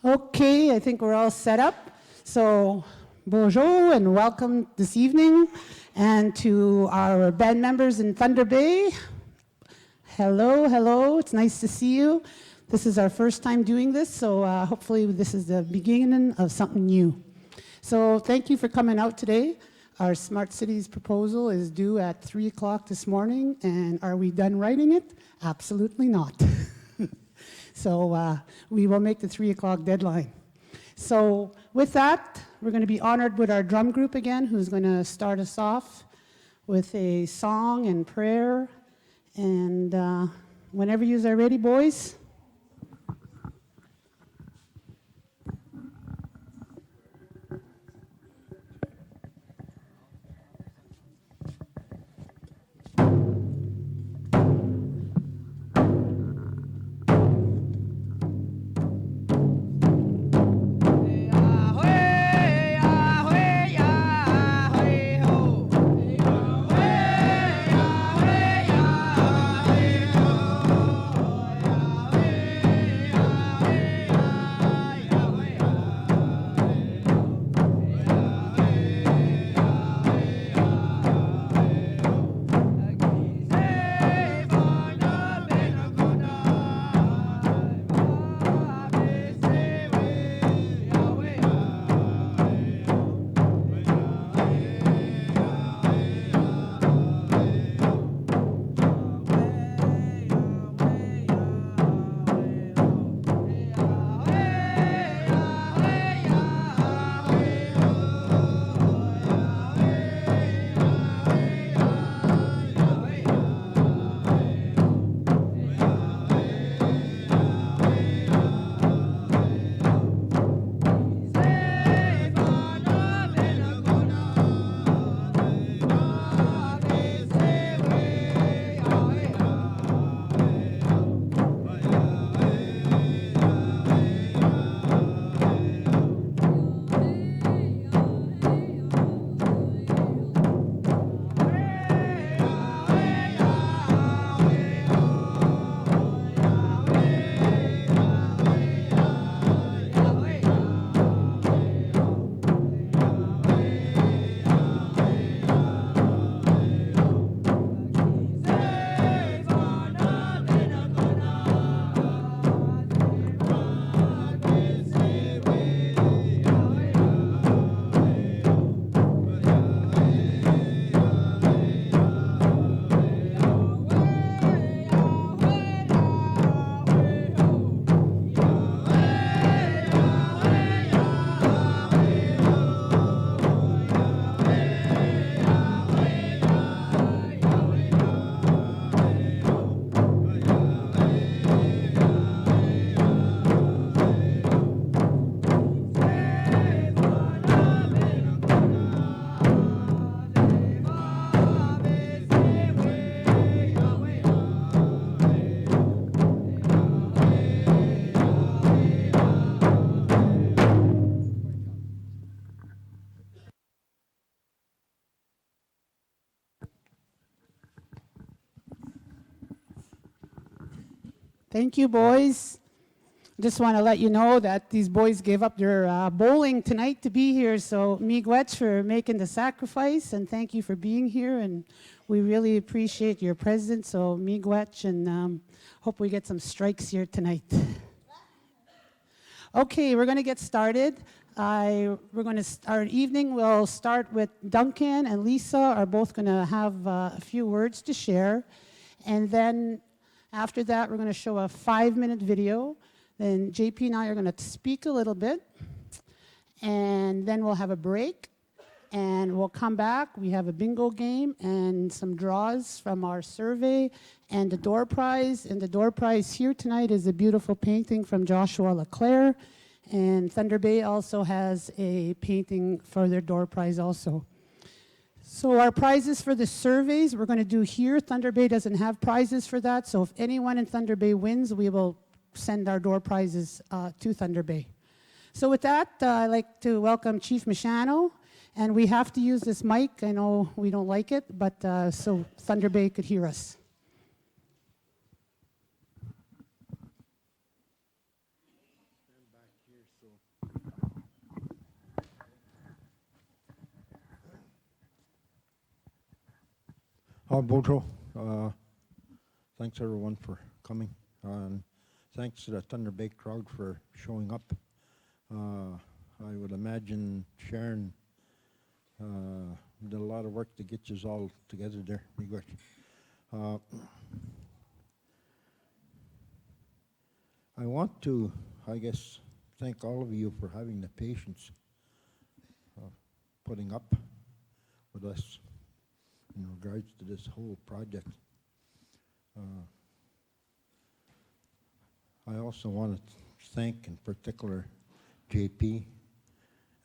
Okay, I think we're all set up. So, bonjour and welcome this evening. And to our band members in Thunder Bay, hello, hello, it's nice to see you. This is our first time doing this, so hopefully this is the beginning of something new. So thank you for coming out today. Our Smart Cities proposal is due at 3 o'clock this morning, and are we done writing it? Absolutely not. So we will make the 3 o'clock deadline. So with that, we're going to be honored with our drum group again, who's going to start us off with a song and prayer. And whenever you are ready, boys. Thank you, boys. Just want to let you know that these boys gave up their bowling tonight to be here. So miigwech for making the sacrifice, and thank you for being here. And we really appreciate your presence. So miigwech, and hope we get some strikes here tonight. Okay, we're going to get started. Our evening will start with Duncan and Lisa are both going to have a few words to share, and then after that, we're going to show a 5-minute video. Then JP and I are going to speak a little bit, and then we'll have a break, and we'll come back. We have a bingo game and some draws from our survey and the door prize. And the door prize here tonight is a beautiful painting from Joshua LeClaire, and Thunder Bay also has a painting for their door prize also. So our prizes for the surveys we're going to do here. Thunder Bay doesn't have prizes for that, so if anyone in Thunder Bay wins, we will send our door prizes to Thunder Bay. So with that, I'd like to welcome Chief Machano, and we have to use this mic. I know we don't like it, but so Thunder Bay could hear us. Stand back here. Bojo, thanks everyone for coming, and thanks to the Thunder Bay crowd for showing up. I would imagine Sharon did a lot of work to get you all together there. I want to, I guess, thank all of you for having the patience of putting up with us in regards to this whole project. I also want to thank in particular JP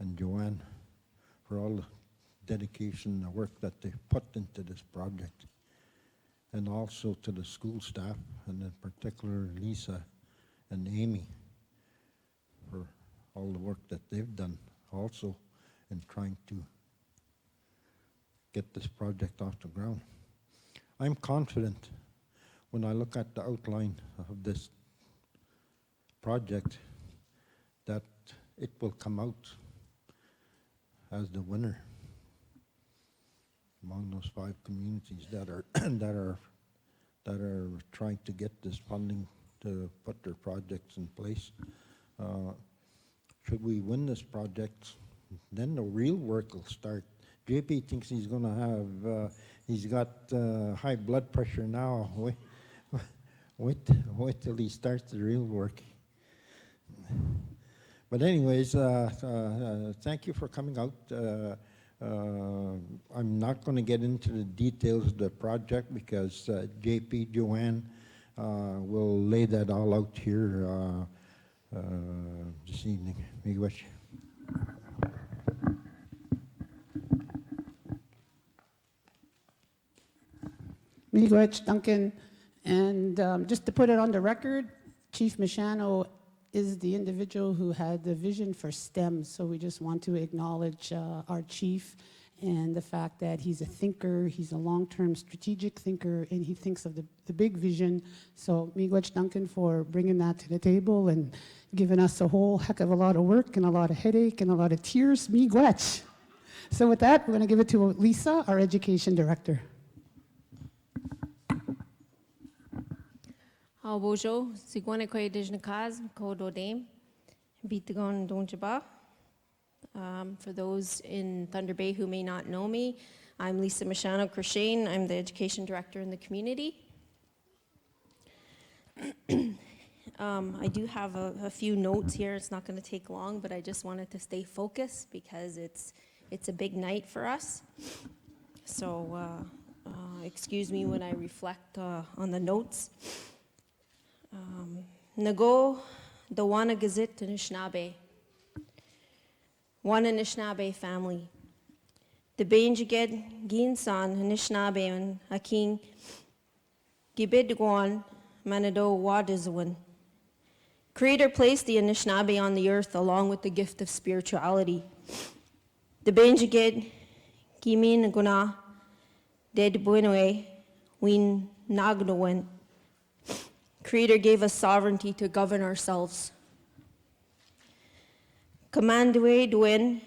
and Joanne for all the dedication and the work that they put into this project, and also to the school staff, and in particular Lisa and Amy for all the work that they've done also in trying to get this project off the ground. I'm confident when I look at the outline of this project that it will come out as the winner among those 5 communities that are trying to get this funding to put their projects in place. Should we win this project, then the real work will start. JP thinks he's going to have, he's got high blood pressure now. Wait till he starts the real work. But anyways, thank you for coming out. I'm not going to get into the details of the project because JP, Joanne will lay that all out here this evening. Miigwech. Miigwech, Duncan. And just to put it on the record, Chief Michano is the individual who had the vision for STEM. So we just want to acknowledge our chief and the fact that he's a thinker, he's a long-term strategic thinker, and he thinks of the big vision. So miigwech, Duncan, for bringing that to the table and giving us a whole heck of a lot of work and a lot of headache and a lot of tears. Miigwech. So with that, we're going to give it to Lisa, our education director. Bojo, Sigwane Kwe Dijnakaz, Kodo Dame, Bitagon Donjaba. For those in Thunder Bay who may not know me, I'm Lisa Michano Crochet. I'm the education director in the community. I do have a few notes here. It's not going to take long, but I just wanted to stay focused because it's a big night for us. So excuse me when I reflect on the notes. Nago, the Wana Gazit Anishinaabe. One Anishinaabe family. The Benjiged Ginsan Anishinaabe and Aking Gibidgwan Manado Wadizwan. Creator placed the Anishinaabe on the earth along with the gift of spirituality. The Benjiged Gimin Guna Ded Buenoe Win Nagnowen. Creator gave us sovereignty to govern ourselves. Commandwe Dwin,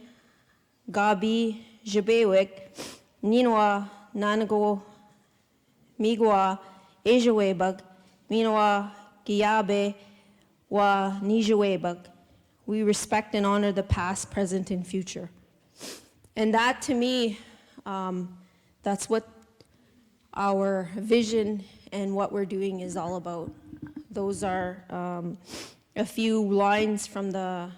Gabi Jebewik, Ninwa Nanago, Migwa, Ejawebug, Minwa Giabe, Wa Nijawebug. We respect and honor the past, present, and future. And that to me, that's what our vision and what we're doing is all about. Those are a few lines from the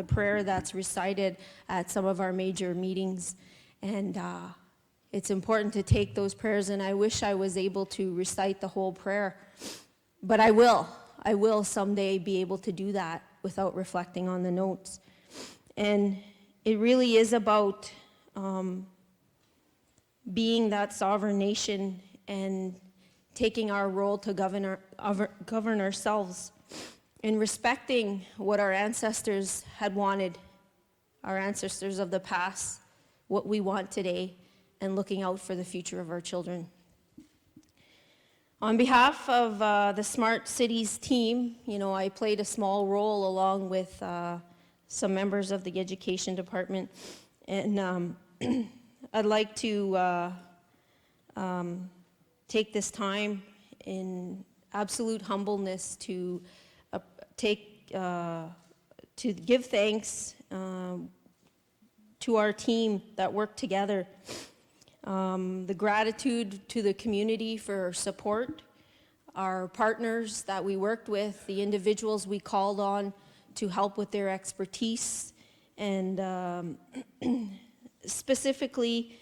prayer that's recited at some of our major meetings. And it's important to take those prayers, and I wish I was able to recite the whole prayer. But I will someday be able to do that without reflecting on the notes. And it really is about being that sovereign nation and taking our role to govern ourselves and respecting what our ancestors had wanted, our ancestors of the past, what we want today, and looking out for the future of our children. On behalf of the Smart Cities team, I played a small role along with some members of the education department. And I'd like to take this time in absolute humbleness to give thanks to our team that worked together. The gratitude to the community for support, our partners that we worked with, the individuals we called on to help with their expertise, and specifically,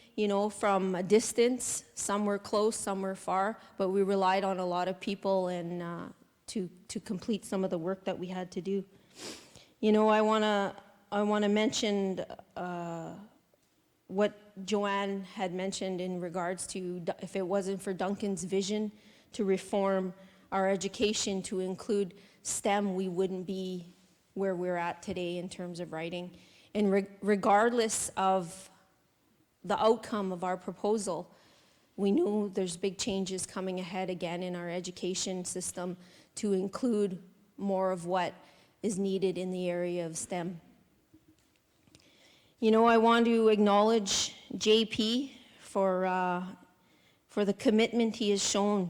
from a distance, some were close, some were far, but we relied on a lot of people and to complete some of the work that we had to do. I want to mention what Joanne had mentioned in regards to if it wasn't for Duncan's vision to reform our education to include STEM, we wouldn't be where we're at today in terms of writing. And regardless of the outcome of our proposal, we knew there's big changes coming ahead again in our education system to include more of what is needed in the area of STEM. I want to acknowledge JP for the commitment he has shown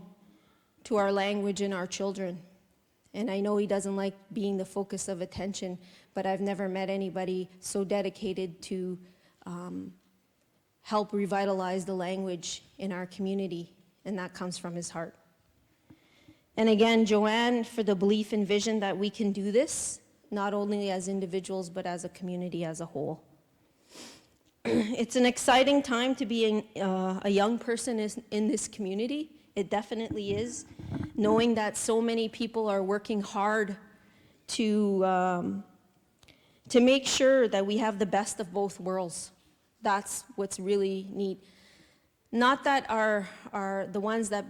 to our language and our children. And I know he doesn't like being the focus of attention, but I've never met anybody so dedicated to help revitalize the language in our community, and that comes from his heart. And again, Joanne, for the belief and vision that we can do this, not only as individuals, but as a community as a whole. It's an exciting time to be a young person in this community. It definitely is, knowing that so many people are working hard to make sure that we have the best of both worlds. That's what's really neat. Not that the ones that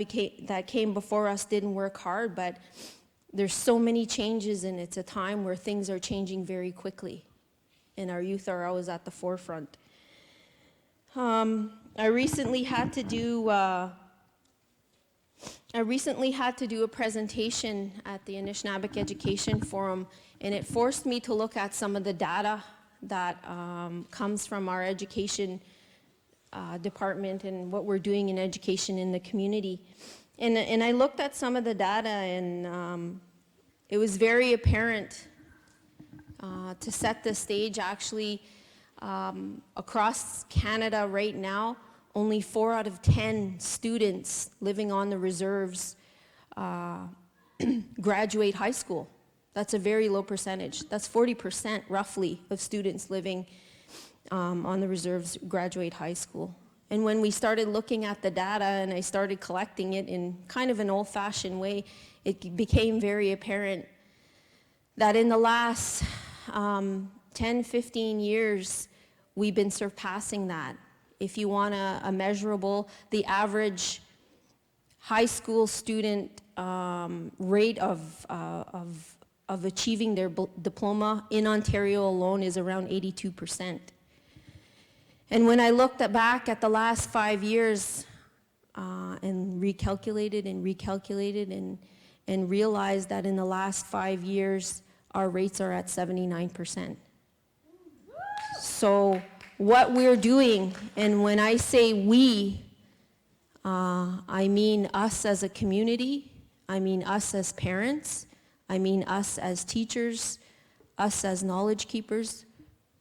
came before us didn't work hard, but there's so many changes, and it's a time where things are changing very quickly, and our youth are always at the forefront. I recently had to do a presentation at the Anishinaabeg Education Forum, and it forced me to look at some of the data that comes from our education department and what we're doing in education in the community. And I looked at some of the data, and it was very apparent to set the stage. Actually, across Canada right now, only 4 out of 10 students living on the reserves graduate high school. That's a very low percentage. That's 40% roughly of students living on the reserves graduate high school. And when we started looking at the data and I started collecting it in kind of an old-fashioned way, it became very apparent that in the last 10, 15 years, we've been surpassing that. If you want a measurable, the average high school student rate of achieving their diploma in Ontario alone is around 82%. And when I looked back at the last 5 years and recalculated and realized that in the last 5 years, our rates are at 79%. So what we're doing, and when I say we, I mean us as a community, I mean us as parents, I mean us as teachers, us as knowledge keepers,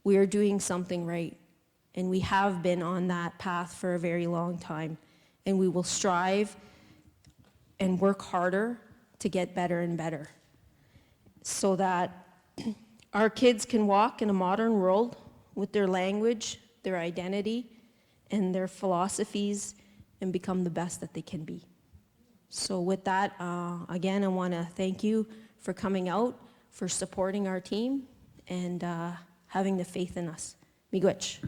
we are doing something right. And we have been on that path for a very long time. And we will strive and work harder to get better and better so that our kids can walk in a modern world with their language, their identity, and their philosophies and become the best that they can be. So with that, again, I want to thank you for coming out, for supporting our team, and having the faith in us. Miigwech.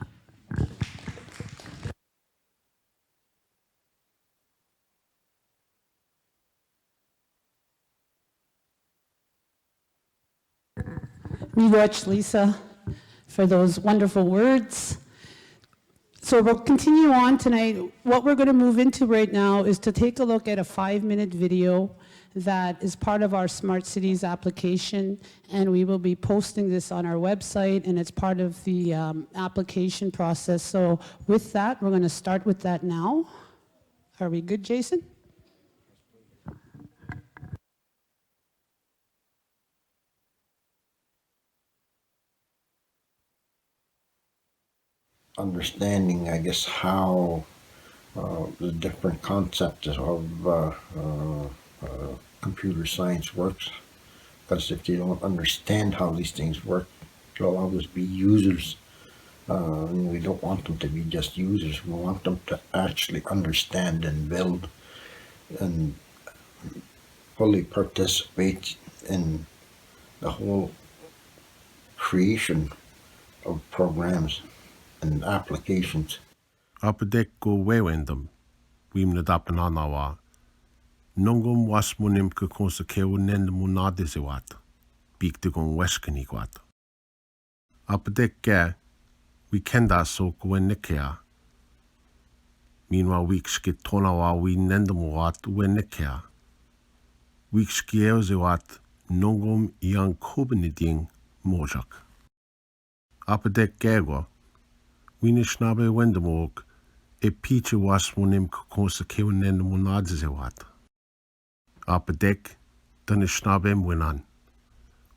Miigwech, Lisa, for those wonderful words. So we'll continue on tonight. What we're going to move into right now is to take a look at a 5-minute video that is part of our Smart Cities application, and we will be posting this on our website, and it's part of the application process. So with that, we're going to start with that now. Are we good, Jason? Understanding, I guess, how the different concepts of computer science works. Because if you don't understand how these things work, you'll always be users. And we don't want them to be just users. We want them to actually understand and build and fully participate in the whole creation of programs and applications. Apedekko wewendam, wimna dapananawa. Nongum wasmunim kukonsa kewunen munadizewat, biktikon weskanikwat. Apedekke, we kenda so kwenikea. Meanwhile, weekski tonawa we nendamuat wenikea. Weekski euzewat nongum yang kubeniding mojak. Apedekkego, Winishnabe wendamok, e piche wasmunim kukonsa kewunen munadizewat. Apedek, danishnabe mwinan.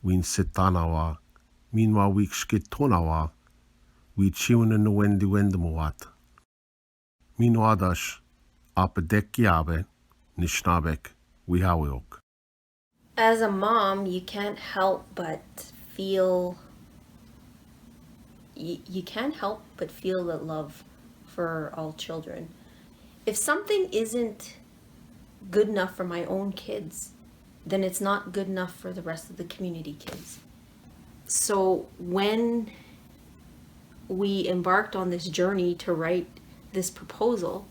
Win sitanawa, meanwhile week skit tonawa, we chiwin in the wendy wendamuat. Meanwadash, apedek yabe, nishnabek, we hawiok. As a mom, you can't help but feel you can't help but feel the love for all children. If something isn't good enough for my own kids, then it's not good enough for the rest of the community kids. So when we embarked on this journey to write this proposal,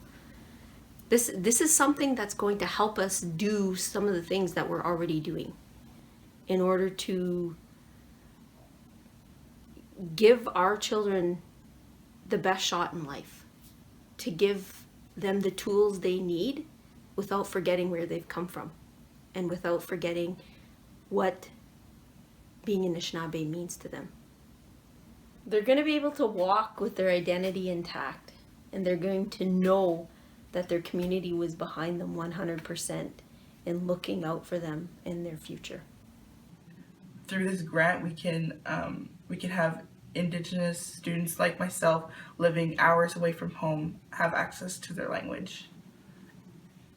this is something that's going to help us do some of the things that we're already doing in order to give our children the best shot in life, to give them the tools they need without forgetting where they've come from and without forgetting what being Anishinaabe means to them. They're going to be able to walk with their identity intact, and they're going to know that their community was behind them 100% in looking out for them in their future. Through this grant, we can have Indigenous students like myself living hours away from home have access to their language,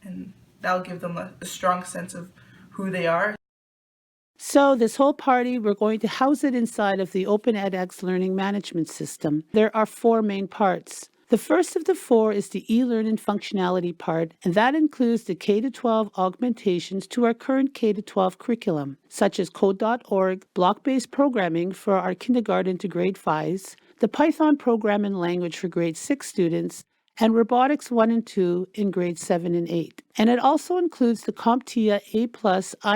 and that'll give them a strong sense of who they are. So this whole party, we're going to house it inside of the Open edX learning management system. There are 4 main parts. The first of the 4 is the e-learning functionality part, and that includes the K-12 augmentations to our current K-12 curriculum, such as Code.org, block-based programming for our kindergarten to grade 5s, the Python programming language for grade 6 students, and Robotics 1 and 2 in grades 7 and 8. And it also includes the CompTIA A+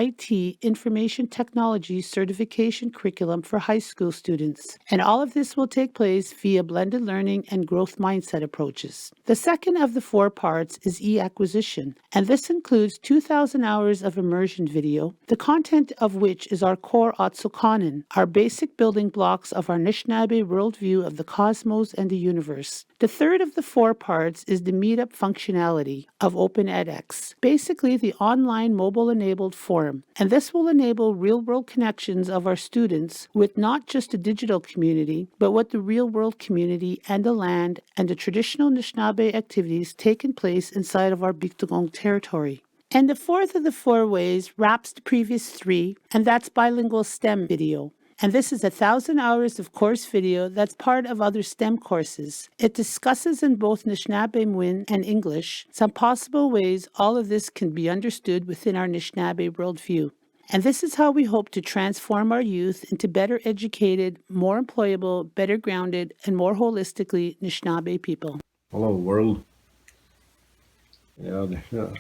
IT Information Technology Certification Curriculum for high school students. And all of this will take place via blended learning and growth mindset approaches. The second of the 4 parts is e-acquisition, and this includes 2,000 hours of immersion video, the content of which is our core Otsukanen, our basic building blocks of our Anishinaabe worldview of the cosmos and the universe. The third of the 4 parts is the meetup functionality of Open edX, basically the online mobile-enabled forum, and this will enable real-world connections of our students with not just a digital community, but with the real-world community and the land and the traditional Anishinaabe activities taking place inside of our Bictogong territory. And the fourth of the 4 ways wraps the previous 3, and that's bilingual STEM video. And this is 1,000 hours of course video that's part of other STEM courses. It discusses in both Anishinaabe Mwin and English some possible ways all of this can be understood within our Anishinaabe worldview. And this is how we hope to transform our youth into better educated, more employable, better grounded, and more holistically Anishinaabe people. Hello, world.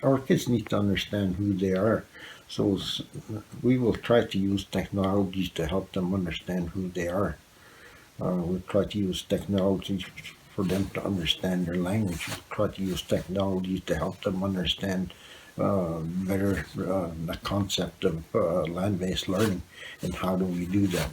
Our kids need to understand who they are. So we will try to use technologies to help them understand who they are. We'll try to use technologies for them to understand their language. Try to use technology to help them understand better the concept of land-based learning and how do we do that.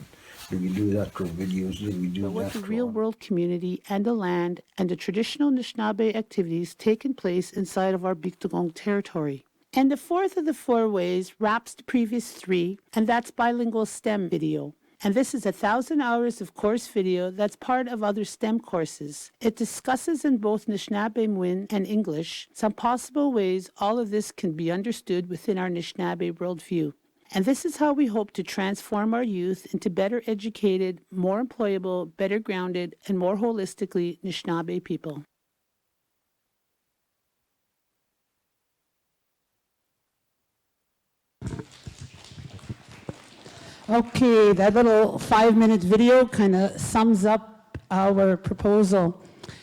Do we do that through videos? Do we do But what that the through real world community and the land and the traditional Anishinaabe activities taking place inside of our Bigtagong territory. And the fourth of the 4 ways wraps the previous 3, and that's bilingual STEM video. And this is 1,000 hours of course video that's part of other STEM courses. It discusses in both Anishinaabe Mwin and English some possible ways all of this can be understood within our Anishinaabe worldview. And this is how we hope to transform our youth into better educated, more employable, better grounded, and more holistically Anishinaabe people. Okay, that little 5-minute video kind of sums up our proposal.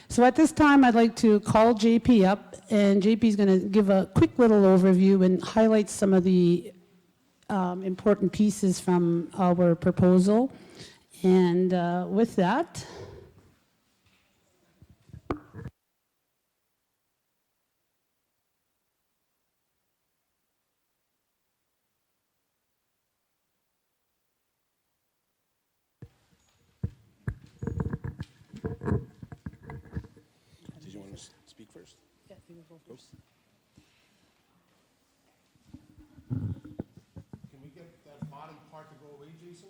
So at this time, I'd like to call JP up, and JP is going to give a quick little overview and highlight some of the important pieces from our proposal. And with that, Did you want to speak first? Can we get that bottom part to go away, Jason?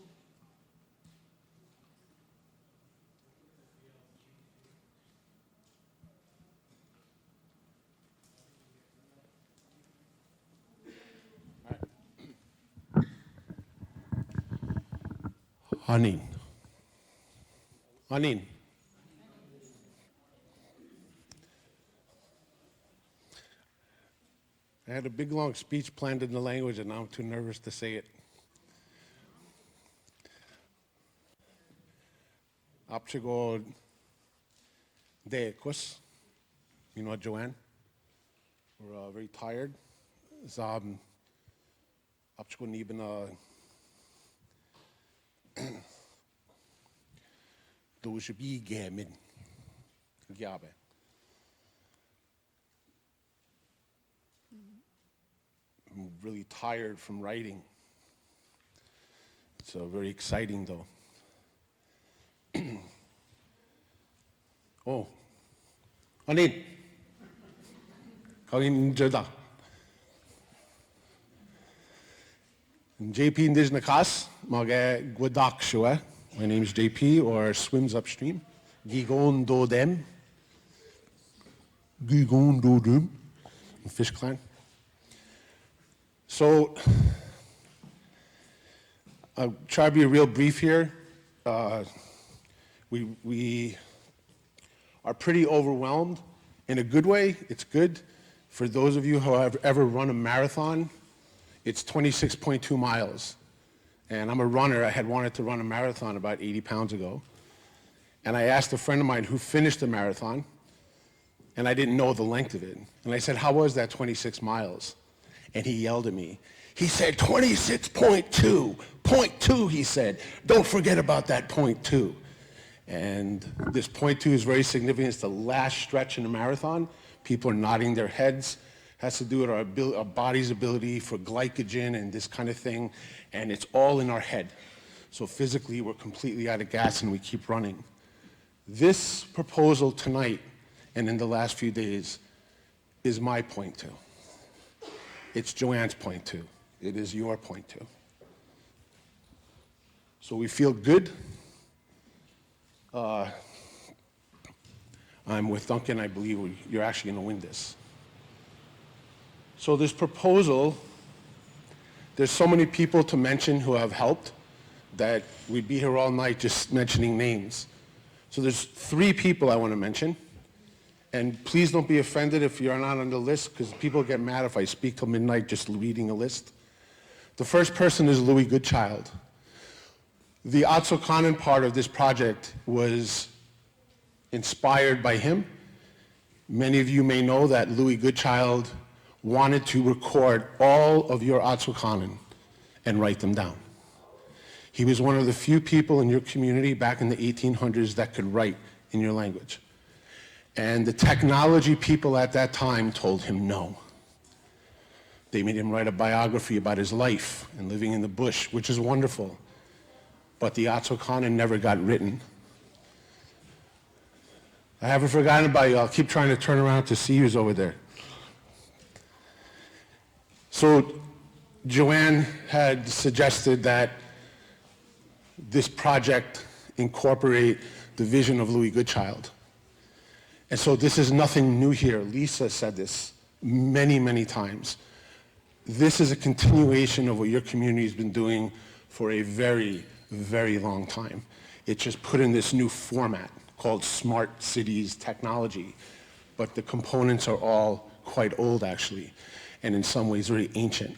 Hanin. Hanin. I had a big long speech planned in the language and now I'm too nervous to say it. Apchigo de kus, you know, Joanne. We're very tired. Apchigo nibana do should be gamin. Gyabe. I'm really tired from writing. It's very exciting though. Oh, Anit. Kagin Jada. JP Indigenous Kas, Maga Gwadak Shua. My name is JP, or Swims Upstream. Gigon Do Dem. Gigon Do Dum. Fish Clan. So, I'll try to be real brief here. We are pretty overwhelmed. In a good way, it's good. For those of you who have ever run a marathon, it's 26.2 miles. And I'm a runner. I had wanted to run a marathon about 80 pounds ago. And I asked a friend of mine who finished the marathon, and I didn't know the length of it. And I said, how was that 26 miles? And he yelled at me. He said, 26.2, point 2, he said. Don't forget about that point 2. And this point 2 is very significant. It's the last stretch in a marathon. People are nodding their heads. It has to do with our body's ability for glycogen and this kind of thing. And it's all in our head. So physically, we're completely out of gas and we keep running. This proposal tonight and in the last few days is my point 2. It's Joanne's point 2. It is your point 2. So we feel good. I'm with Duncan. I believe you're actually going to win this. So this proposal, there's so many people to mention who have helped that we'd be here all night just mentioning names. So there's 3 people I want to mention. And please don't be offended if you're not on the list, because people get mad if I speak till midnight just reading a list. The first person is Louis Goodchild. The Atsokanen part of this project was inspired by him. Many of you may know that Louis Goodchild wanted to record all of your Atsokanen and write them down. He was one of the few people in your community back in the 1800s that could write in your language. And the technology people at that time told him no. They made him write a biography about his life and living in the bush, which is wonderful. But the Atsokanen never got written. I haven't forgotten about you. I'll keep trying to turn around to see who's over there. So Joanne had suggested that this project incorporate the vision of Louis Goodchild. And so this is nothing new here. Lisa said this many, many times. This is a continuation of what your community has been doing for a very, very long time. It's just put in this new format called Smart Cities Technology, but the components are all quite old actually, and in some ways very ancient.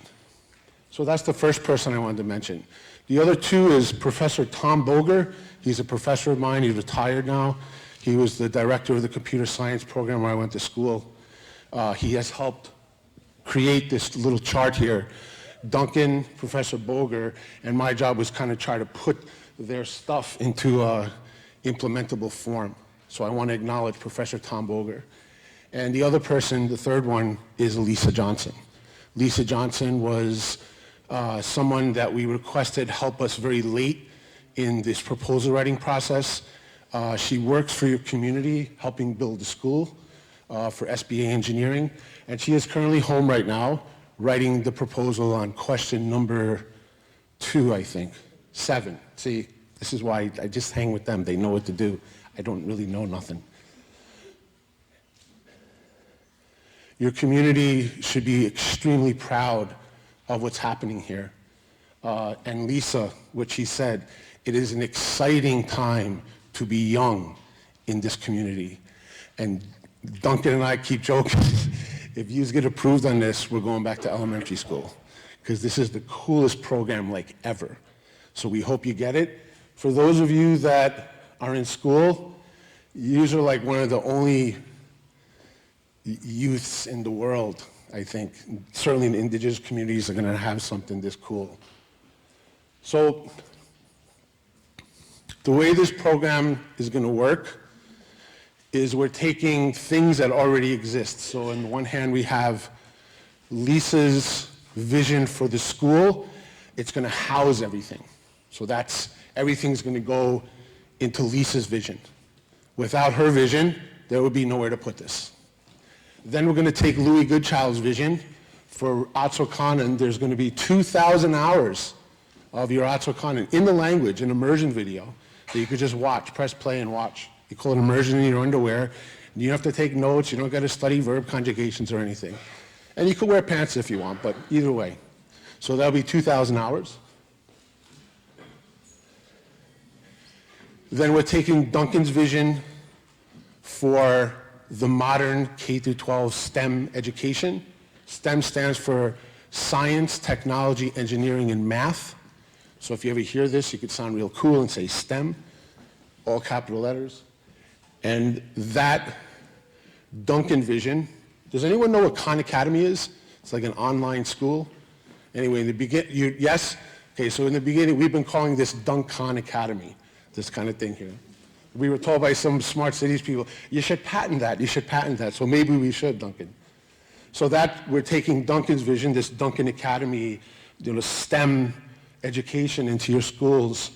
So that's the first person I wanted to mention. The other two is Professor Tom Boger. He's a professor of mine, he's retired now. He was the director of the computer science program where I went to school. He has helped create this little chart here. Duncan, Professor Boger, and my job was kind of try to put their stuff into implementable form. So I want to acknowledge Professor Tom Boger. And the other person, the third one, is Lisa Johnson. Lisa Johnson was someone that we requested help us very late in this proposal writing process. She works for your community, helping build the school for SBA engineering. And she is currently home right now, writing the proposal on question number 2, I think. 7. See, this is why I just hang with them. They know what to do. I don't really know nothing. Your community should be extremely proud of what's happening here. And Lisa, what she said, it is an exciting time to be young in this community. And Duncan and I keep joking, if you get approved on this, we're going back to elementary school, because this is the coolest program like ever. So we hope you get it. For those of you that are in school, you are like one of the only youths in the world, I think. Certainly in indigenous communities are going to have something this cool. So the way this program is going to work is we're taking things that already exist. So on the one hand, we have Lisa's vision for the school. It's going to house everything. So everything's going to go into Lisa's vision. Without her vision, there would be nowhere to put this. Then we're going to take Louis Goodchild's vision for Atsokanen. There's going to be 2,000 hours of your Atsokanen in the language, an immersion video that you could just watch, press play and watch. You call it immersion in your underwear. You don't have to take notes. You don't got to study verb conjugations or anything. And you could wear pants if you want, but either way. So that'll be 2,000 hours. Then we're taking Duncan's vision for the modern K-12 STEM education. STEM stands for science, technology, engineering, and math. So if you ever hear this, you could sound real cool and say STEM, all capital letters. And that Duncan vision, does anyone know what Khan Academy is? It's like an online school. Anyway, in the beginning, yes? Okay, so in the beginning, we've been calling this Dunk Khan Academy, this kind of thing here. We were told by some Smart Cities people, you should patent that, you should patent that. So maybe we should, Duncan. So that, we're taking Duncan's vision, this Duncan Academy, STEM education into your schools,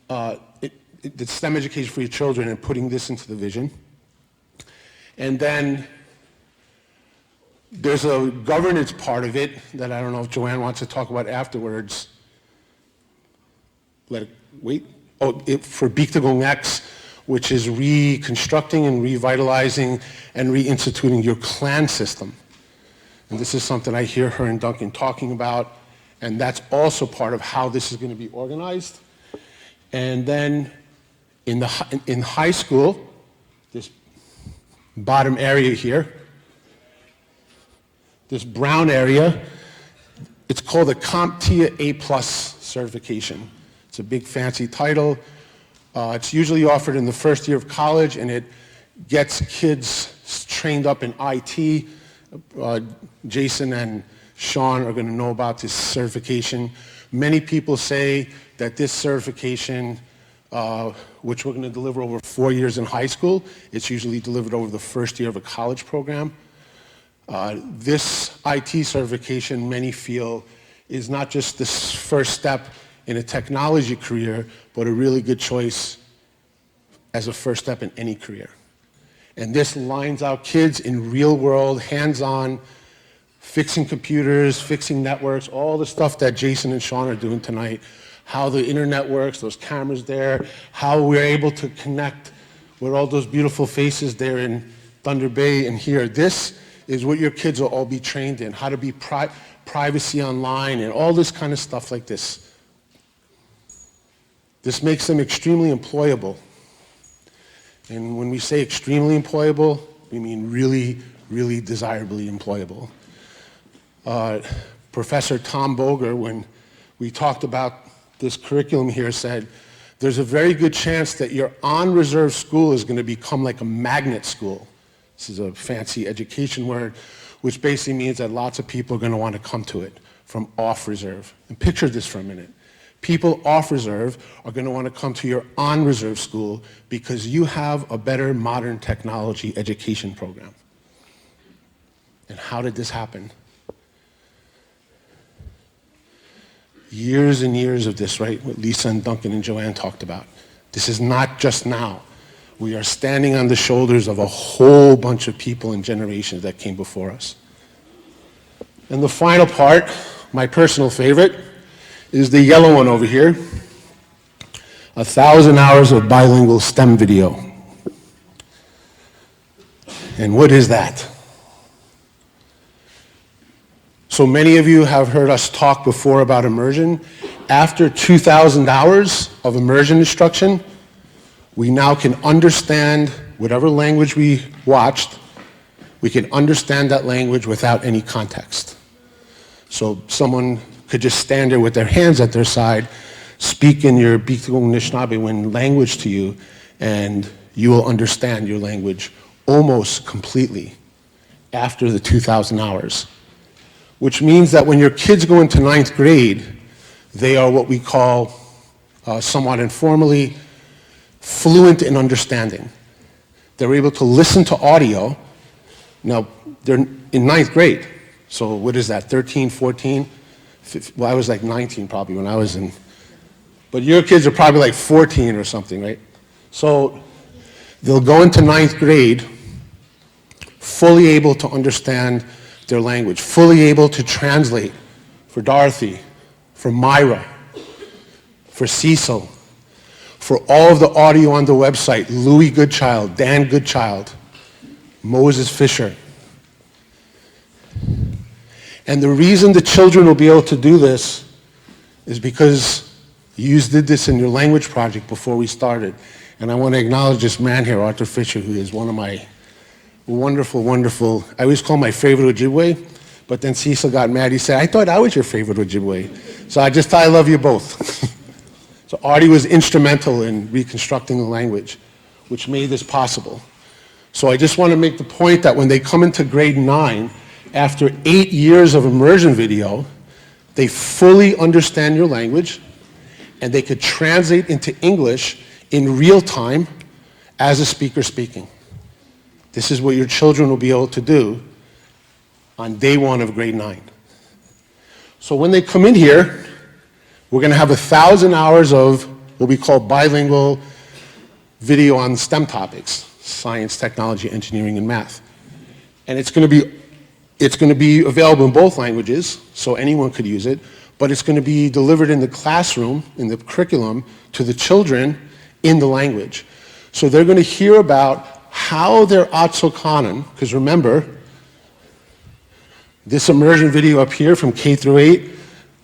the STEM education for your children, and putting this into the vision. And then there's a governance part of it that I don't know if Joanne wants to talk about afterwards. Let it wait. For Biktagung X, which is reconstructing and revitalizing and reinstituting your clan system. And this is something I hear her and Duncan talking about, and that's also part of how this is going to be organized. And then in high school, this bottom area here, this brown area, it's called the CompTIA A+ certification. It's a big fancy title. It's usually offered in the first year of college, and it gets kids trained up in IT. Jason and Sean are going to know about this certification. Many people say that this certification which we're going to deliver over 4 years in high school. It's usually delivered over the first year of a college program. This IT certification, many feel, is not just the first step in a technology career, but a really good choice as a first step in any career. And this lines out kids in real world, hands-on, fixing computers, fixing networks, all the stuff that Jason and Sean are doing tonight, how the internet works, those cameras there, how we're able to connect with all those beautiful faces there in Thunder Bay and here. This is what your kids will all be trained in, how to be privacy online and all this kind of stuff like this. This makes them extremely employable. And when we say extremely employable, we mean really, really desirably employable. Professor Tom Boger, when we talked about this curriculum here, said, there's a very good chance that your on-reserve school is going to become like a magnet school. This is a fancy education word, which basically means that lots of people are going to want to come to it from off-reserve. And picture this for a minute. People off-reserve are going to want to come to your on-reserve school because you have a better modern technology education program. And how did this happen? Years and years of this, right? What Lisa and Duncan and Joanne talked about. This is not just now. We are standing on the shoulders of a whole bunch of people and generations that came before us. And the final part, my personal favorite, is the yellow one over here. 1,000 hours of bilingual STEM video. And what is that? So many of you have heard us talk before about immersion. After 2,000 hours of immersion instruction, we now can understand whatever language we watched, we can understand that language without any context. So someone could just stand there with their hands at their side, speak in your Bikung Anishinaabe language to you, and you will understand your language almost completely after the 2,000 hours. Which means that when your kids go into 9th grade, they are what we call, somewhat informally, fluent in understanding. They're able to listen to audio. Now, they're in 9th grade. So what is that, 13, 14? Well, I was like 19 probably when I was in. But your kids are probably like 14 or something, right? So they'll go into 9th grade fully able to understand their language, fully able to translate for Dorothy, for Myra, for Cecil, for all of the audio on the website, Louis Goodchild, Dan Goodchild, Moses Fisher. And the reason the children will be able to do this is because you did this in your language project before we started. And I want to acknowledge this man here, Arthur Fisher, who is one of my wonderful, wonderful, I always call my favorite Ojibwe, but then Cecil got mad. He said, I thought I was your favorite Ojibwe. So I just thought I love you both. So Artie was instrumental in reconstructing the language, which made this possible. So I just want to make the point that when they come into grade 9, after 8 years of immersion video, they fully understand your language, and they could translate into English in real time as a speaker speaking. This is what your children will be able to do on day 1 of grade 9. So when they come in here, we're going to have 1,000 hours of what we call bilingual video on STEM topics, science, technology, engineering, and math. And it's going to be available in both languages, so anyone could use it, but it's going to be delivered in the classroom, in the curriculum, to the children in the language. So they're going to hear about how their Atsokanen, because remember, this immersion video up here from K through 8,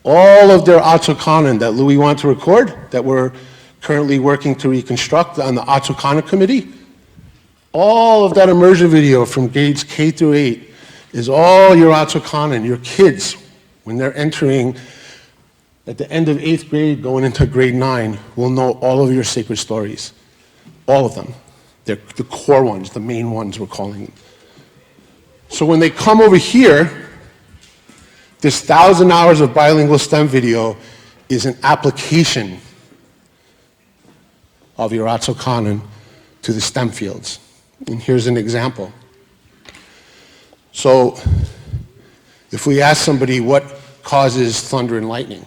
all of their Atsokanen that Louis wanted to record, that we're currently working to reconstruct on the Atsokanen committee, all of that immersion video from grades K through 8 is all your Atsokanen, your kids, when they're entering at the end of 8th grade, going into grade 9, will know all of your sacred stories. All of them. They're the core ones, the main ones we're calling them. So when they come over here, this 1,000 hours of bilingual STEM video is an application of your Atsokanen to the STEM fields. And here's an example. So if we ask somebody what causes thunder and lightning,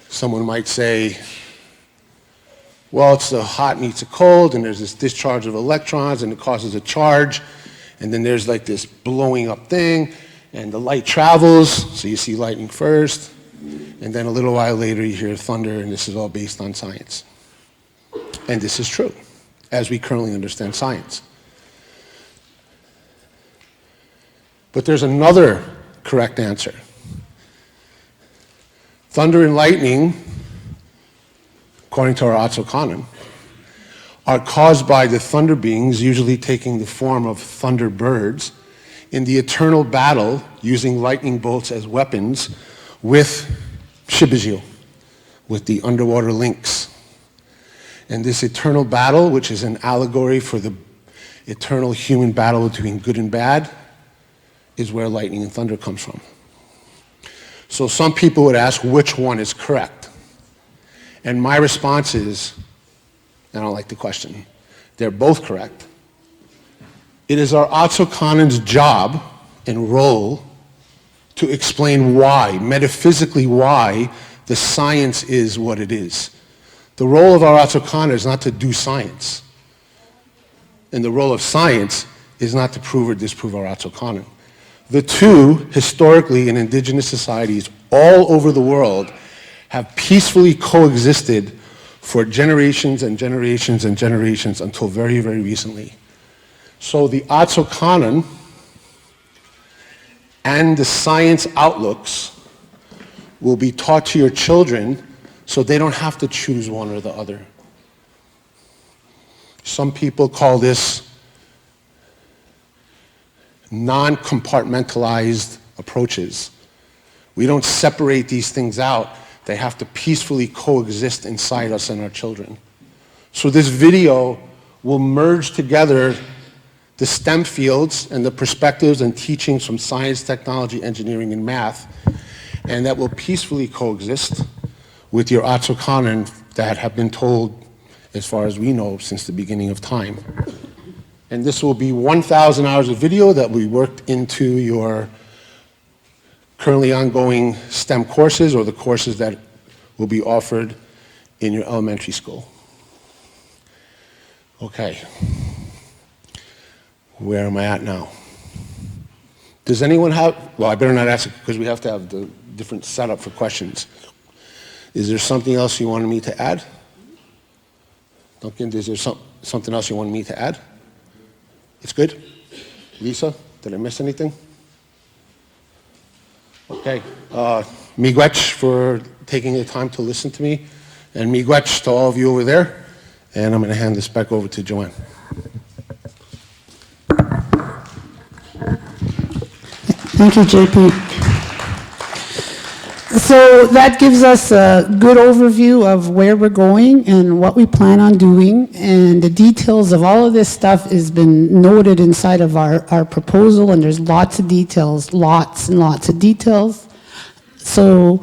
someone might say, well, it's the hot meets the cold, and there's this discharge of electrons, and it causes a charge, and then there's like this blowing up thing, and the light travels, so you see lightning first, and then a little while later you hear thunder, and this is all based on science. And this is true, as we currently understand science. But there's another correct answer. Thunder and lightning, according to our Atsokanen, are caused by the thunder beings, usually taking the form of thunder birds, in the eternal battle using lightning bolts as weapons with Shibajil, with the underwater lynx. And this eternal battle, which is an allegory for the eternal human battle between good and bad, is where lightning and thunder comes from. So some people would ask which one is correct. And my response is, I don't like the question, they're both correct. It is our Atsokanen's job and role to explain why, metaphysically why, the science is what it is. The role of our Atsokanen is not to do science. And the role of science is not to prove or disprove our Atsokanen. The two, historically, in indigenous societies all over the world, have peacefully coexisted for generations and generations and generations until very, very recently. So the Atsokanen and the science outlooks will be taught to your children so they don't have to choose one or the other. Some people call this non-compartmentalized approaches. We don't separate these things out. They have to peacefully coexist inside us and our children. So this video will merge together the STEM fields and the perspectives and teachings from science, technology, engineering, and math, and that will peacefully coexist with your Atsokanen that have been told, as far as we know, since the beginning of time. And this will be 1,000 hours of video that we worked into your currently ongoing STEM courses or the courses that will be offered in your elementary school. Okay. Where am I at now? Does anyone have, well, I better not ask it because we have to have the different setup for questions. Is there something else you wanted me to add? Duncan, is there something else you wanted me to add? It's good? Lisa, did I miss anything? Okay. Miigwech for taking the time to listen to me, and miigwech to all of you over there. And I'm going to hand this back over to Joanne. Thank you, JP. So that gives us a good overview of where we're going and what we plan on doing, and the details of all of this stuff has been noted inside of our proposal, and there's lots of details, lots and lots of details. So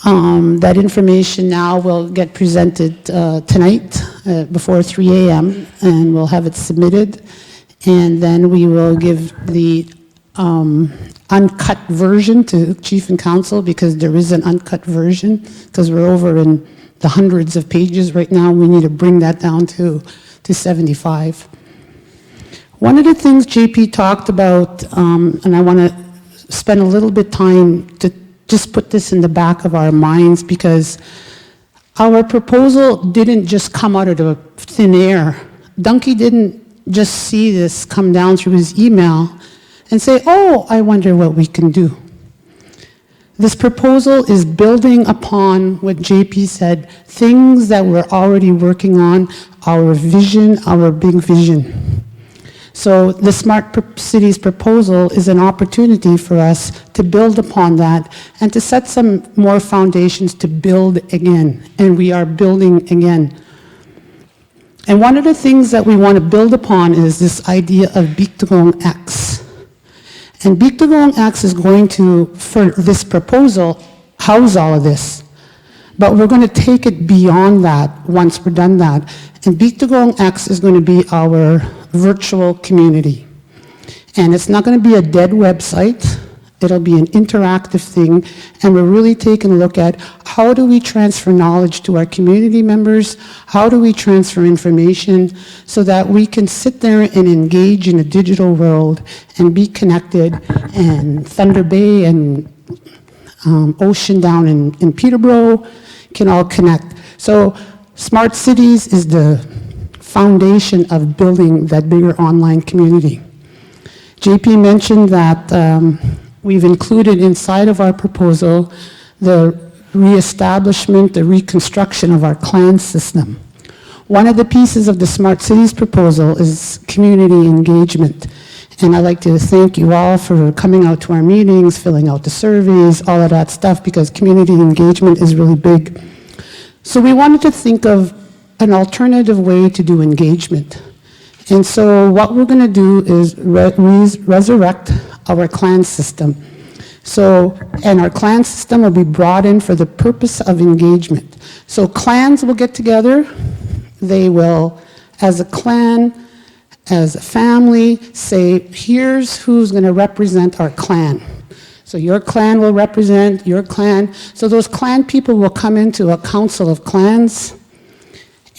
that information now will get presented tonight before 3 a.m., and we'll have it submitted, and then we will give the uncut version to Chief and Council, because there is an uncut version, because we're over in the hundreds of pages right now. We need to bring that down to 75. One of the things JP talked about, and I want to spend a little bit time to just put this in the back of our minds, because our proposal didn't just come out of the thin air. Dunky didn't just see this come down through his email and say, oh, I wonder what we can do. This proposal is building upon what JP said, things that we're already working on, our vision, our big vision. So the Smart Cities proposal is an opportunity for us to build upon that and to set some more foundations to build again. And we are building again. And one of the things that we want to build upon is this idea of Bictugong X. And Bictugong X is going to, for this proposal, house all of this. But we're going to take it beyond that once we're done that. And Bictugong X is going to be our virtual community. And it's not going to be a dead website. It'll be an interactive thing. And we're really taking a look at how do we transfer knowledge to our community members? How do we transfer information so that we can sit there and engage in a digital world and be connected? And Thunder Bay and Ocean down in Peterborough can all connect. So smart cities is the foundation of building that bigger online community. JP mentioned that we've included inside of our proposal the reestablishment, the reconstruction of our CLAN system. One of the pieces of the Smart Cities proposal is community engagement. And I'd like to thank you all for coming out to our meetings, filling out the surveys, all of that stuff, because community engagement is really big. So we wanted to think of an alternative way to do engagement. And so what we're going to do is resurrect our CLAN system. So, and our CLAN system will be brought in for the purpose of engagement. So clans will get together. They will, as a clan, as a family, say, here's who's going to represent our clan. So your clan will represent your clan. So those clan people will come into a council of clans,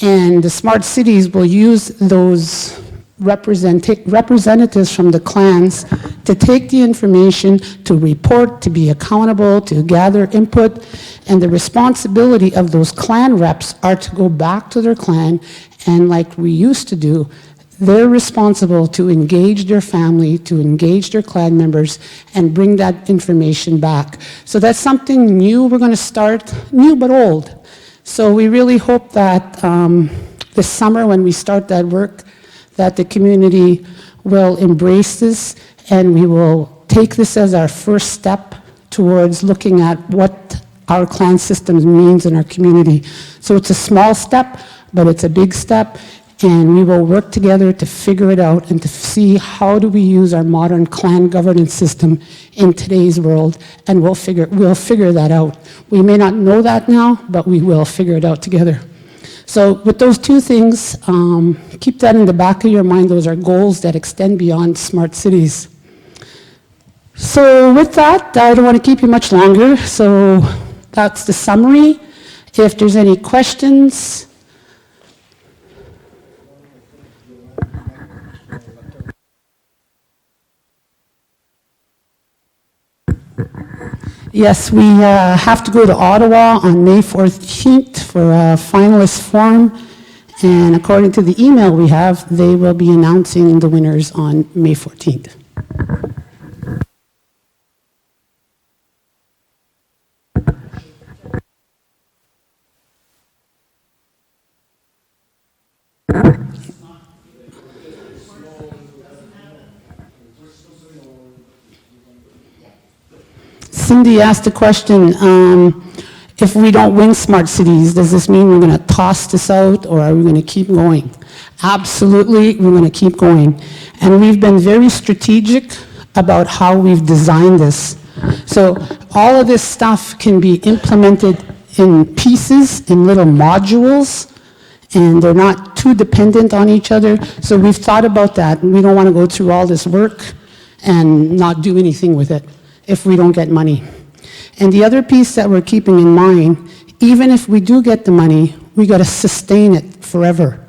and the smart cities will use those representatives from the clans to take the information, to report, to be accountable, to gather input, and the responsibility of those clan reps are to go back to their clan, and like we used to do, they're responsible to engage their family, to engage their clan members, and bring that information back. So that's something new we're going to start, new but old. So we really hope that this summer when we start that work, that the community will embrace this, and we will take this as our first step towards looking at what our clan systems means in our community. So it's a small step, but it's a big step, and we will work together to figure it out and to see how do we use our modern clan governance system in today's world, and we'll figure that out. We may not know that now, but we will figure it out together. So with those two things, keep that in the back of your mind. Those are goals that extend beyond smart cities. So with that, I don't want to keep you much longer. So that's the summary. If there's any questions. Yes, we have to go to Ottawa on May 14th for a finalist forum, and according to the email we have, they will be announcing the winners on May 14th. Cindy asked a question, if we don't win smart cities, does this mean we're going to toss this out, or are we going to keep going? Absolutely, we're going to keep going. And we've been very strategic about how we've designed this. So all of this stuff can be implemented in pieces, in little modules, and they're not too dependent on each other. So we've thought about that, and we don't want to go through all this work and not do anything with it if we don't get money. And the other piece that we're keeping in mind, even if we do get the money, we got to sustain it forever.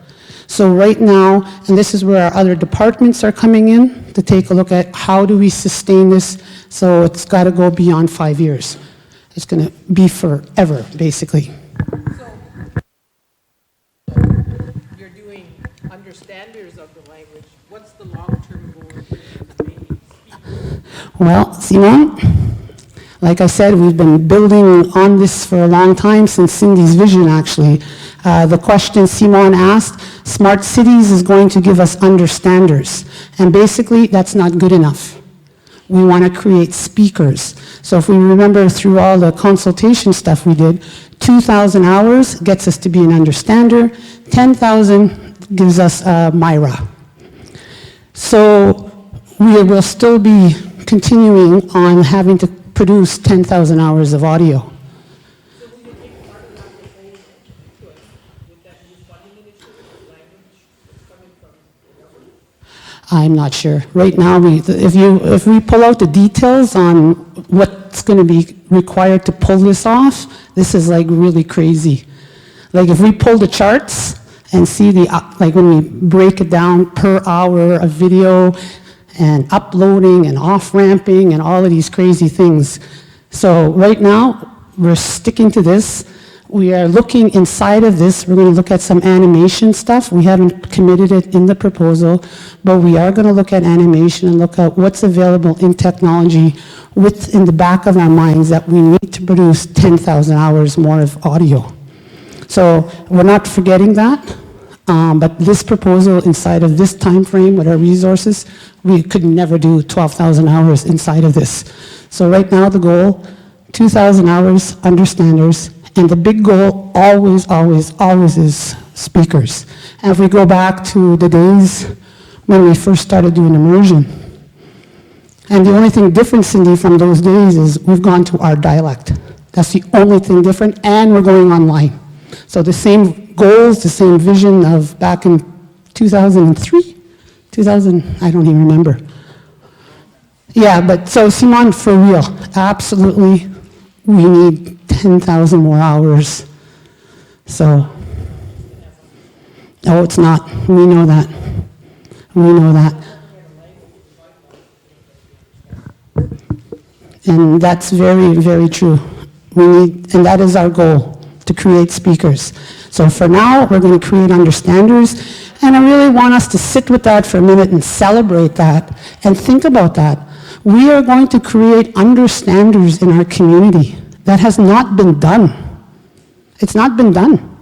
So right now, and this is where our other departments are coming in to take a look at how do we sustain this, so it's got to go beyond 5 years. It's going to be forever, basically. So you're doing understanders of the language. What's the long-term goal of the speakers? Well, Simon, like I said, we've been building on this for a long time, since Cindy's vision, actually. The question Simon asked, smart cities is going to give us understanders. And basically, that's not good enough. We want to create speakers. So if we remember through all the consultation stuff we did, 2,000 hours gets us to be an understander, 10,000 gives us Myra. So we will still be continuing on having to produce 10,000 hours of audio. I'm not sure. Right now, if we pull out the details on what's going to be required to pull this off, this is like really crazy. Like if we pull the charts and see like when we break it down per hour of video and uploading and off-ramping and all of these crazy things. So right now, we're sticking to this. We are looking inside of this. We're going to look at some animation stuff. We haven't committed it in the proposal, but we are going to look at animation and look at what's available in technology in the back of our minds that we need to produce 10,000 hours more of audio. So we're not forgetting that, but this proposal inside of this time frame with our resources, we could never do 12,000 hours inside of this. So right now the goal, 2,000 hours understanders, and the big goal always, always, always is speakers. And if we go back to the days when we first started doing immersion, and the only thing different, Cindy, from those days is we've gone to our dialect. That's the only thing different, and we're going online. So the same goals, the same vision of back in 2003, 2000, I don't even remember. Yeah, but so Simon, for real, absolutely, we need 10,000 more hours. So, no, it's not. We know that. We know that. And that's very, very true. We need, and that is our goal, to create speakers. So for now, we're going to create understanders, and I really want us to sit with that for a minute and celebrate that and think about that. We are going to create understanders in our community. That has not been done. It's not been done.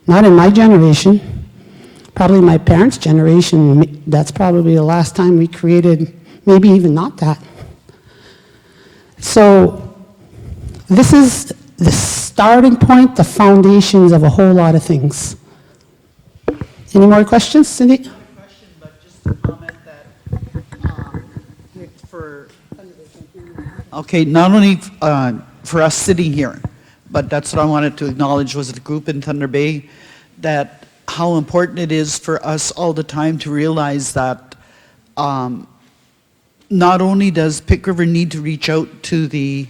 Not in my generation. Probably my parents' generation, that's probably the last time we created, maybe even not that. So this is the starting point, the foundations of a whole lot of things. Any more questions, Cindy? Not a question, but just a comment that okay, not only for us sitting here, but that's what I wanted to acknowledge was the group in Thunder Bay, that how important it is for us all the time to realize that not only does Pitt River need to reach out to the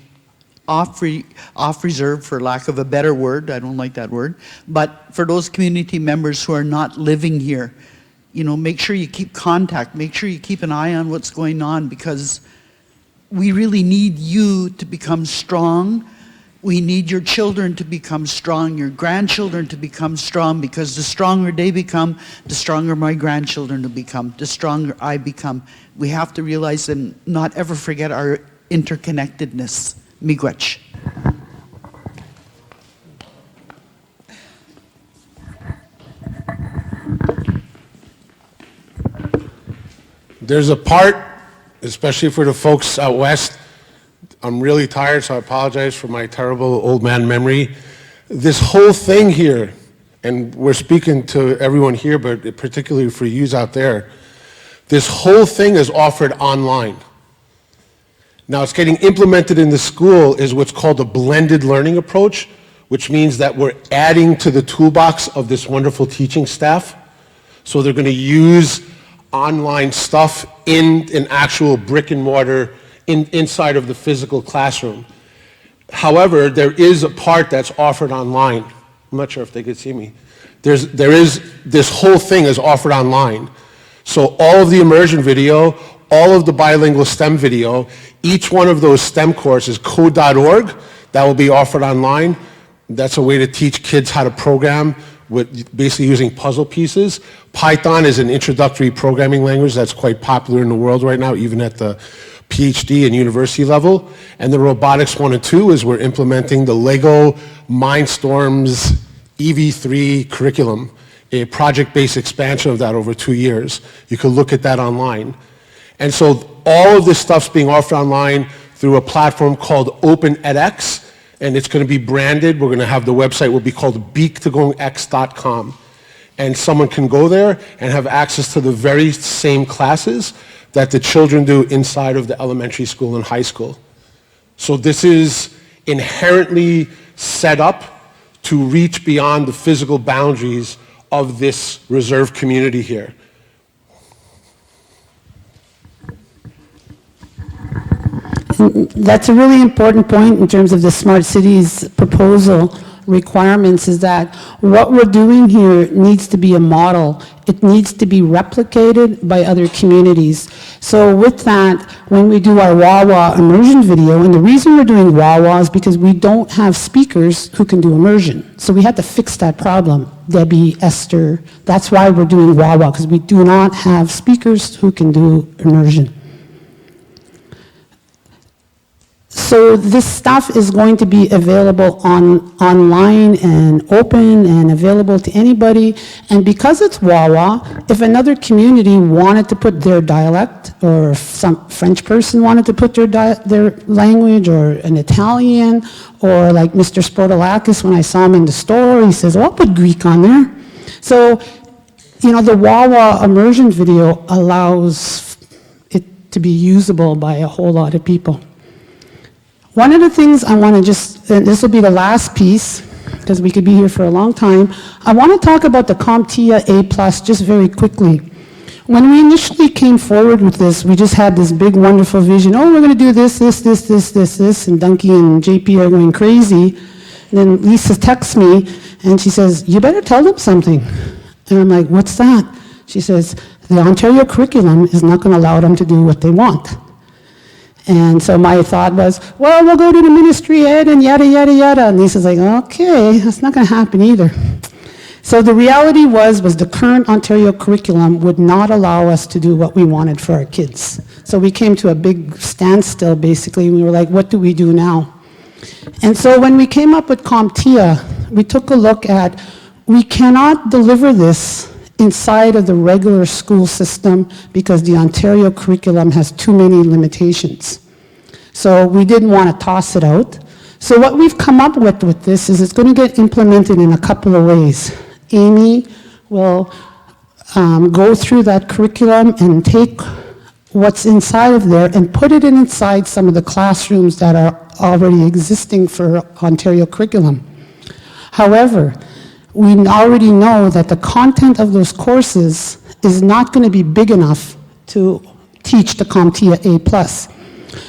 off-reserve, for lack of a better word, I don't like that word, but for those community members who are not living here, you know, make sure you keep contact, make sure you keep an eye on what's going on, because we really need you to become strong. We need your children to become strong, your grandchildren to become strong, because the stronger they become, the stronger my grandchildren will become, the stronger I become. We have to realize and not ever forget our interconnectedness. Miigwech. There's a part, especially for the folks out west, I'm really tired, so I apologize for my terrible old man memory. This whole thing here, and we're speaking to everyone here, but particularly for yous out there, this whole thing is offered online. Now, it's getting implemented in the school is what's called a blended learning approach, which means that we're adding to the toolbox of this wonderful teaching staff. So they're going to use online stuff in an actual brick and mortar inside of the physical classroom. However, there is a part that's offered online. I'm not sure if they could see me. This whole thing is offered online. So all of the immersion video, all of the bilingual STEM video, each one of those STEM courses, code.org, that will be offered online. That's a way to teach kids how to program with basically using puzzle pieces. Python is an introductory programming language that's quite popular in the world right now, even at the PhD and university level. And the Robotics 1 and 2 is we're implementing the Lego Mindstorms EV3 curriculum, a project-based expansion of that over 2 years. You can look at that online. And so all of this stuff's being offered online through a platform called Open edX, and it's going to be branded. We're going to have the website will be called beak2gox.com. And someone can go there and have access to the very same classes that the children do inside of the elementary school and high school. So this is inherently set up to reach beyond the physical boundaries of this reserve community here. That's a really important point in terms of the smart cities proposal requirements, is that what we're doing here needs to be a model. It needs to be replicated by other communities. So with that, when we do our Wawa immersion video, and the reason we're doing Wawa is because we don't have speakers who can do immersion. So we had to fix that problem. Debbie, Esther, that's why we're doing Wawa, because we do not have speakers who can do immersion. So this stuff is going to be available online and open and available to anybody. And because it's Wawa, if another community wanted to put their dialect, or if some French person wanted to put their language, or an Italian, or like Mr. Sportolakis, when I saw him in the store, he says, "Oh, I'll put Greek on there." So, you know, the Wawa immersion video allows it to be usable by a whole lot of people. One of the things I want to just, and this will be the last piece, because we could be here for a long time, I want to talk about the CompTIA A+ just very quickly. When we initially came forward with this, we just had this big, wonderful vision. Oh, we're going to do this, and Duncan and JP are going crazy. And then Lisa texts me, and she says, "You better tell them something." And I'm like, "What's that?" She says, "The Ontario curriculum is not going to allow them to do what they want." And so my thought was, well, we'll go to the ministry ed and yada, yada, yada. And Lisa's like, okay, that's not going to happen either. So the reality was the current Ontario curriculum would not allow us to do what we wanted for our kids. So we came to a big standstill, basically. We were like, what do we do now? And so when we came up with CompTIA, we took a look at, we cannot deliver this inside of the regular school system because the Ontario curriculum has too many limitations. So we didn't want to toss it out. So what we've come up with this is it's going to get implemented in a couple of ways. Amy will go through that curriculum and take what's inside of there and put it inside some of the classrooms that are already existing for Ontario curriculum. However, we already know that the content of those courses is not going to be big enough to teach the CompTIA A+.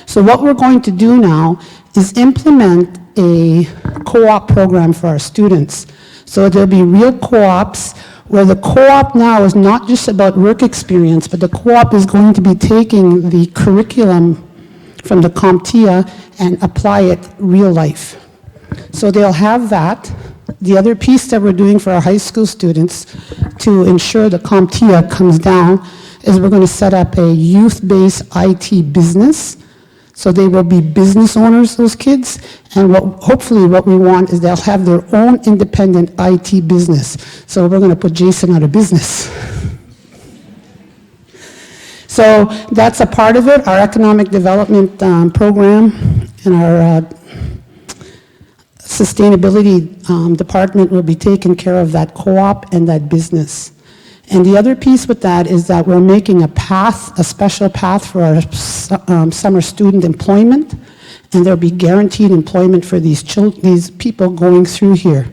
So what we're going to do now is implement a co-op program for our students. So there'll be real co-ops where the co-op now is not just about work experience, but the co-op is going to be taking the curriculum from the CompTIA and apply it real life. So they'll have that. The other piece that we're doing for our high school students to ensure the CompTIA comes down is we're going to set up a youth-based IT business. So they will be business owners, those kids, and hopefully what we want is they'll have their own independent IT business. So we're going to put Jason out of business. So that's a part of it, our economic development program, and our sustainability department will be taking care of that co-op and that business. And the other piece with that is that we're making a path, a special path for our summer student employment, and there'll be guaranteed employment for these people going through here.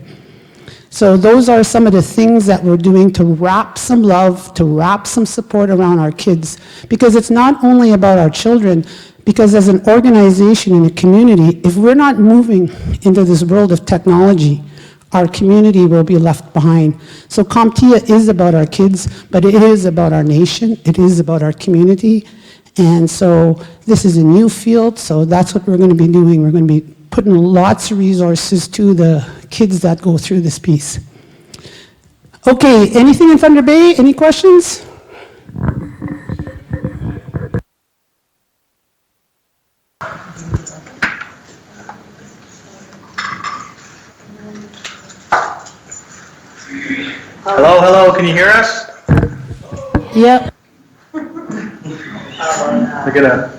So those are some of the things that we're doing to wrap some love, to wrap some support around our kids, because it's not only about our children, because as an organization and a community, if we're not moving into this world of technology, our community will be left behind. So CompTIA is about our kids, but it is about our nation, it is about our community, and so this is a new field, so that's what we're going to be doing. We're going to be putting lots of resources to the kids that go through this piece. Okay, anything in Thunder Bay? Any questions? Hello, hello, can you hear us? Yep. We're gonna.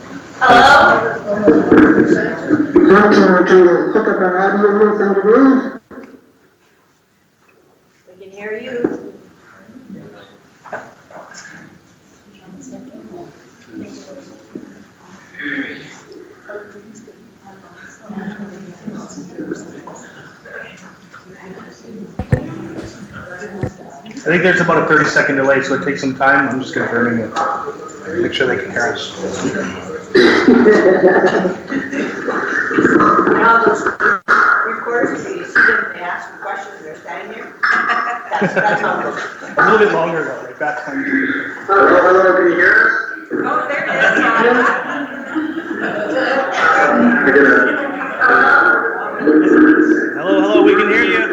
We can hear you. I think there's about a 30-second delay, so it takes some time. I'm just confirming it. Make sure they can hear us. Now, those recorders, you see them, they ask you questions, they're standing here. That's how it goes. A little bit longer ago, like that time. Hello, can you hear us? Oh, there it is. Hello, we can hear you.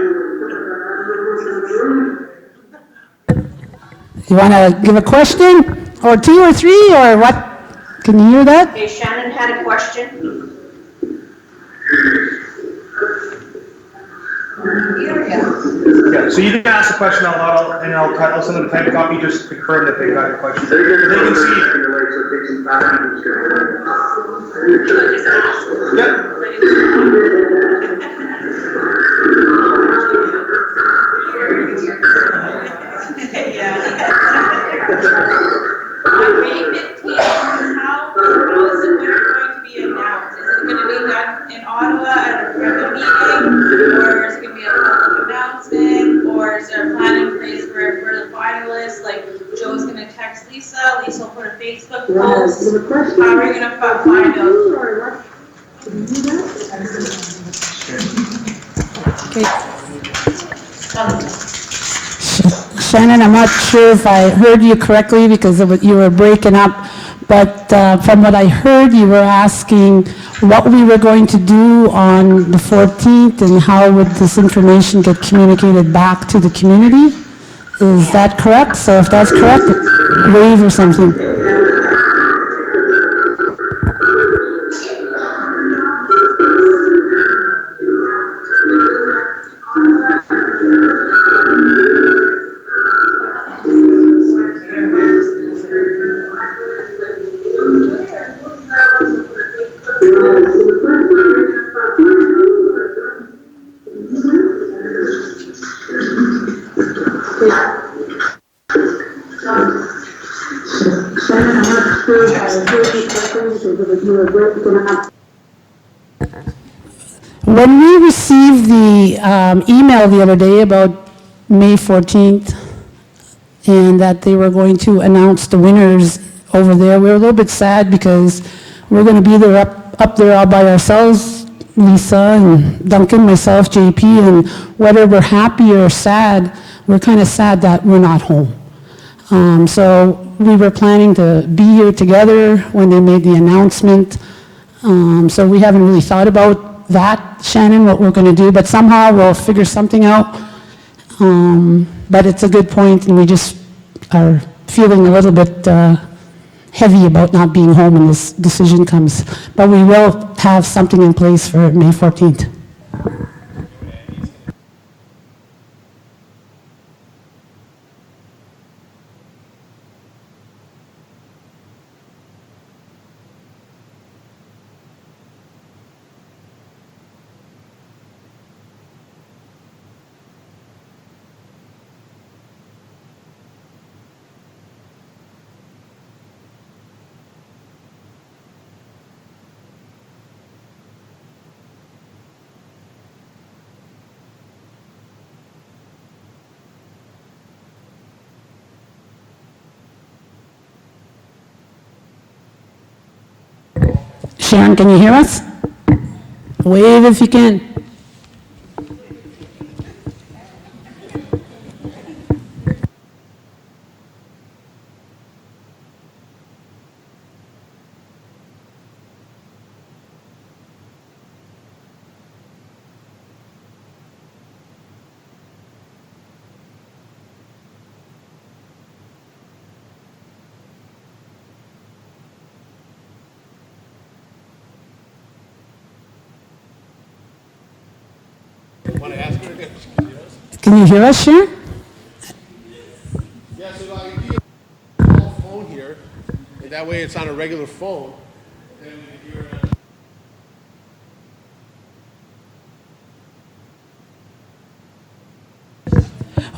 You want to give a question, or two or three, or what? Can you hear that? Okay, Shannon had a question. Yeah, so you can ask the question out loud, and I'll send them a typed copy, just to confirm that they got your question. They can see it. On May 15th, how is the winner going to be announced? Is it going to be done in Ottawa at a regular meeting, or is it going to be a public announcement, or is there a plan in place for the finalists? Like Joe's going to text Lisa, Lisa will put a Facebook post. How are you going to find out? Shannon, I'm not sure if I heard you correctly because you were breaking up, but from what I heard, you were asking what we were going to do on the 14th and how would this information get communicated back to the community. Is that correct? So if that's correct, wave or something. When we received the email the other day about May 14th and that they were going to announce the winners over there, we were a little bit sad because we're going to be there up there all by ourselves, Lisa and Duncan, myself, JP, and whether we're happy or sad, we're kind of sad that we're not home. So we were planning to be here together when they made the announcement. So we haven't really thought about that, Shannon, what we're going to do, but somehow we'll figure something out. But it's a good point, and we just are feeling a little bit heavy about not being home when this decision comes. But we will have something in place for May 14th. Sharon, can you hear us? Wave if you can. Can you hear us, Sharon? Yeah, so I can use a phone here, and that way it's on a regular phone. And if you're,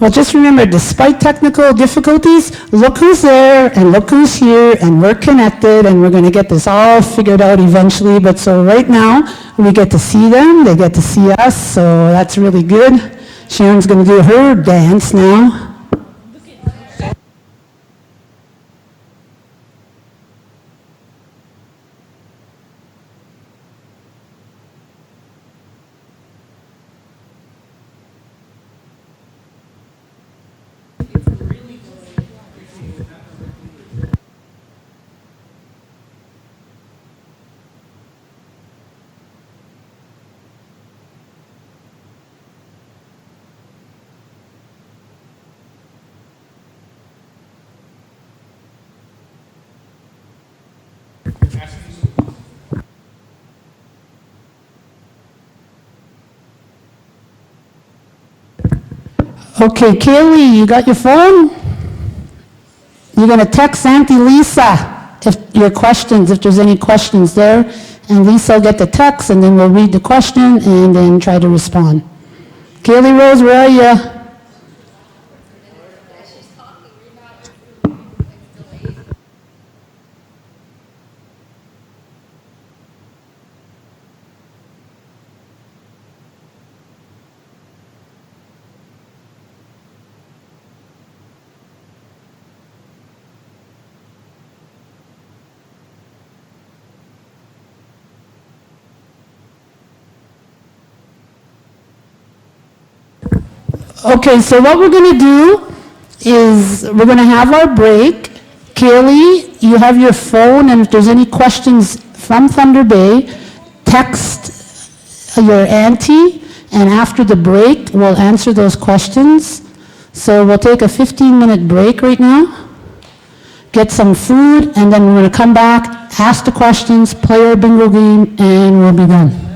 Well, just remember, despite technical difficulties, look who's there and look who's here, and we're connected, and we're going to get this all figured out eventually. But so right now, we get to see them, they get to see us, so that's really good. Sharon's going to do her dance now. Okay, Kaylee, you got your phone? You're going to text Auntie Lisa if your questions, if there's any questions there, and Lisa will get the text, and then we'll read the question and then try to respond. Kaylee Rose, where are you? Okay, so what we're going to do is we're going to have our break. Kaylee, you have your phone, and if there's any questions from Thunder Bay, text your auntie, and after the break, we'll answer those questions. So we'll take a 15-minute break right now, get some food, and then we're going to come back, ask the questions, play our bingo game, and we'll be done.